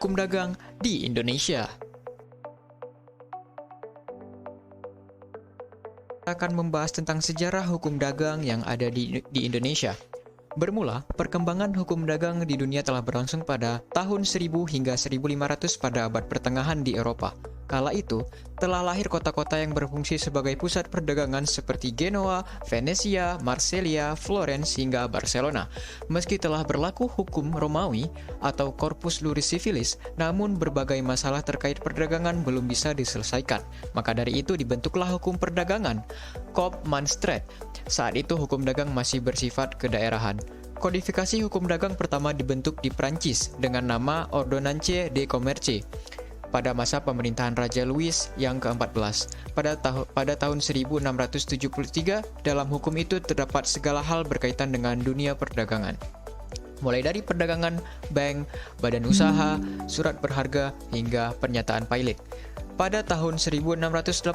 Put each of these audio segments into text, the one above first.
hukum dagang di Indonesia. Kita akan membahas tentang sejarah hukum dagang yang ada di Indonesia. Bermula, perkembangan hukum dagang di dunia telah berlangsung pada tahun 1000 hingga 1500 pada abad pertengahan di Eropa. Kala itu, telah lahir kota-kota yang berfungsi sebagai pusat perdagangan seperti Genoa, Venesia, Marseilla, Florence, hingga Barcelona. Meski telah berlaku hukum Romawi atau Corpus Juris Civilis, namun berbagai masalah terkait perdagangan belum bisa diselesaikan. Maka dari itu dibentuklah hukum perdagangan, Koopmansrecht. Saat itu hukum dagang masih bersifat kedaerahan. Kodifikasi hukum dagang pertama dibentuk di Prancis dengan nama Ordonnance de Commerce pada masa pemerintahan Raja Louis yang ke-14. Pada tahun 1673, dalam hukum itu terdapat segala hal berkaitan dengan dunia perdagangan. Mulai dari perdagangan bank, badan usaha, surat berharga, hingga pernyataan pilot. Pada tahun 1681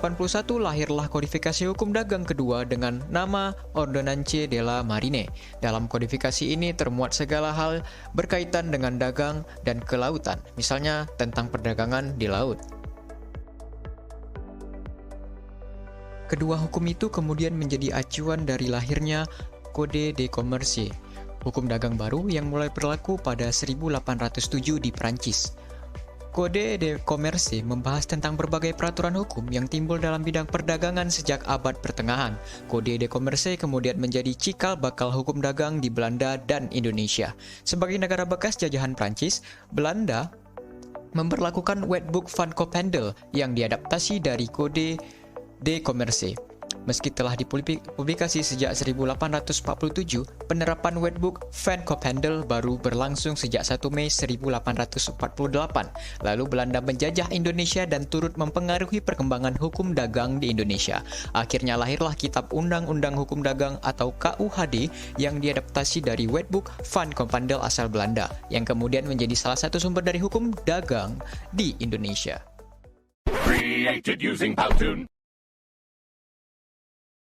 lahirlah kodifikasi hukum dagang kedua dengan nama Ordonnance de la Marine. Dalam kodifikasi ini termuat segala hal berkaitan dengan dagang dan kelautan, misalnya tentang perdagangan di laut. Kedua hukum itu kemudian menjadi acuan dari lahirnya Code de Commerce, hukum dagang baru yang mulai berlaku pada 1807 di Prancis. Code de Commerce membahas tentang berbagai peraturan hukum yang timbul dalam bidang perdagangan sejak abad pertengahan. Code de Commerce kemudian menjadi cikal bakal hukum dagang di Belanda dan Indonesia. Sebagai negara bekas jajahan Prancis, Belanda memberlakukan Wetboek van Koophandel yang diadaptasi dari Code de Commerce. Meski telah dipublikasi sejak 1847, penerapan Wetboek van Koophandel baru berlangsung sejak 1 Mei 1848. Lalu Belanda menjajah Indonesia dan turut mempengaruhi perkembangan hukum dagang di Indonesia. Akhirnya lahirlah Kitab Undang-Undang Hukum Dagang atau KUHD yang diadaptasi dari Wetboek van Koophandel asal Belanda, yang kemudian menjadi salah satu sumber dari hukum dagang di Indonesia. Created using Powtoon.